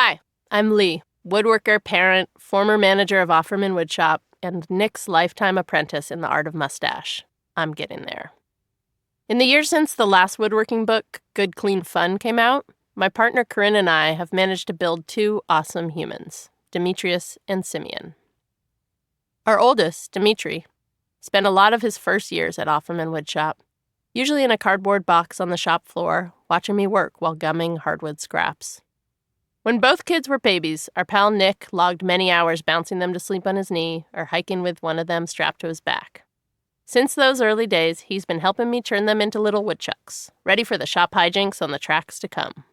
Hi, I'm Lee, woodworker, parent, former manager of Offerman Woodshop, and Nick's lifetime apprentice in the art of mustache. I'm getting there. In the years since the last woodworking book, Good Clean Fun, came out, my partner Corinne and I have managed to build two awesome humans, Demetrius and Simeon. Our oldest, Dimitri, spent a lot of his first years at Offerman Woodshop, usually in a cardboard box on the shop floor, watching me work while gumming hardwood scraps. When both kids were babies, our pal Nick logged many hours bouncing them to sleep on his knee or hiking with one of them strapped to his back. Since those early days, he's been helping me turn them into little woodchucks, ready for the shop hijinks on the tracks to come.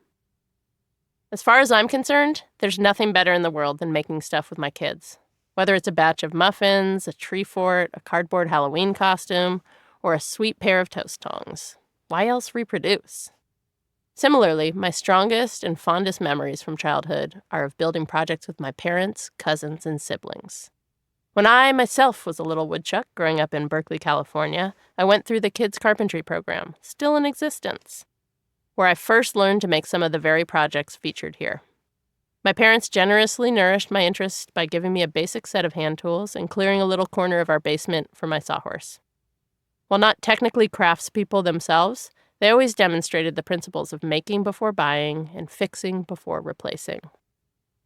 As far as I'm concerned, there's nothing better in the world than making stuff with my kids. Whether it's a batch of muffins, a tree fort, a cardboard Halloween costume, or a sweet pair of toast tongs. Why else reproduce? Similarly, my strongest and fondest memories from childhood are of building projects with my parents, cousins, and siblings. When I myself was a little woodchuck growing up in Berkeley, California, I went through the kids' carpentry program, still in existence, where I first learned to make some of the very projects featured here. My parents generously nourished my interest by giving me a basic set of hand tools and clearing a little corner of our basement for my sawhorse. While not technically craftspeople themselves, they always demonstrated the principles of making before buying and fixing before replacing.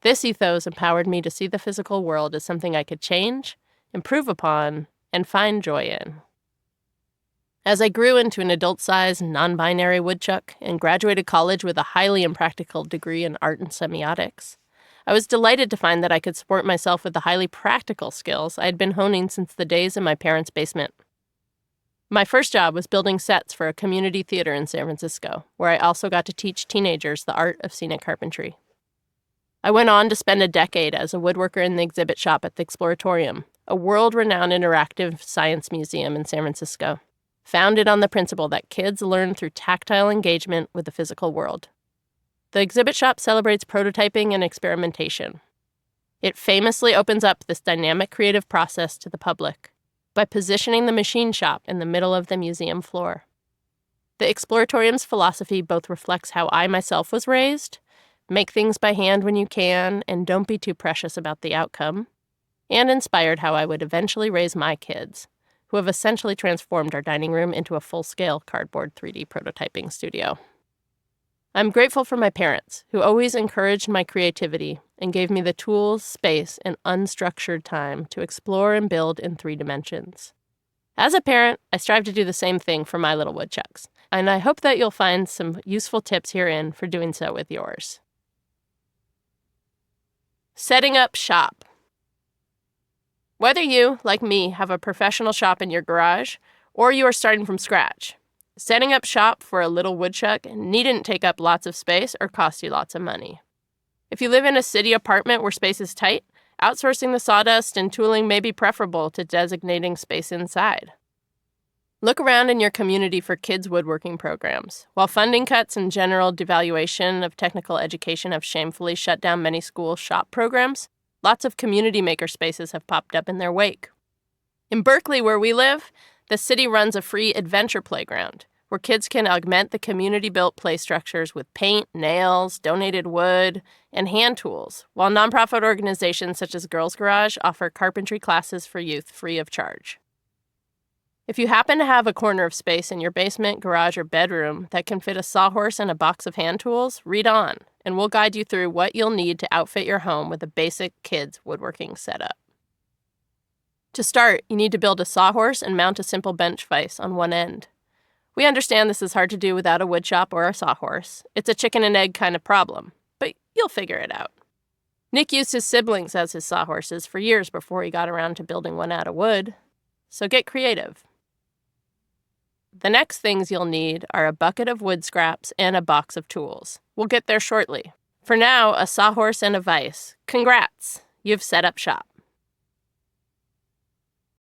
This ethos empowered me to see the physical world as something I could change, improve upon, and find joy in. As I grew into an adult-sized, non-binary woodchuck and graduated college with a highly impractical degree in art and semiotics, I was delighted to find that I could support myself with the highly practical skills I had been honing since the days in my parents' basement. My first job was building sets for a community theater in San Francisco, where I also got to teach teenagers the art of scenic carpentry. I went on to spend a decade as a woodworker in the exhibit shop at the Exploratorium, a world-renowned interactive science museum in San Francisco, founded on the principle that kids learn through tactile engagement with the physical world. The exhibit shop celebrates prototyping and experimentation. It famously opens up this dynamic creative process to the public by positioning the machine shop in the middle of the museum floor. The Exploratorium's philosophy both reflects how I myself was raised, make things by hand when you can, and don't be too precious about the outcome, and inspired how I would eventually raise my kids, who have essentially transformed our dining room into a full-scale cardboard 3D prototyping studio. I'm grateful for my parents, who always encouraged my creativity and gave me the tools, space, and unstructured time to explore and build in 3 dimensions. As a parent, I strive to do the same thing for my little woodchucks, and I hope that you'll find some useful tips herein for doing so with yours. Setting up shop. Whether you, like me, have a professional shop in your garage, or you are starting from scratch, setting up shop for a little woodchuck needn't take up lots of space or cost you lots of money. If you live in a city apartment where space is tight, outsourcing the sawdust and tooling may be preferable to designating space inside. Look around in your community for kids' woodworking programs. While funding cuts and general devaluation of technical education have shamefully shut down many school shop programs, lots of community maker spaces have popped up in their wake. In Berkeley, where we live, the city runs a free adventure playground where kids can augment the community-built play structures with paint, nails, donated wood, and hand tools, while nonprofit organizations such as Girls Garage offer carpentry classes for youth free of charge. If you happen to have a corner of space in your basement, garage, or bedroom that can fit a sawhorse and a box of hand tools, read on, and we'll guide you through what you'll need to outfit your home with a basic kids' woodworking setup. To start, you need to build a sawhorse and mount a simple bench vise on one end. We understand this is hard to do without a woodshop or a sawhorse. It's a chicken and egg kind of problem, but you'll figure it out. Nick used his siblings as his sawhorses for years before he got around to building one out of wood, so get creative. The next things you'll need are a bucket of wood scraps and a box of tools. We'll get there shortly. For now, a sawhorse and a vise. Congrats! You've set up shop.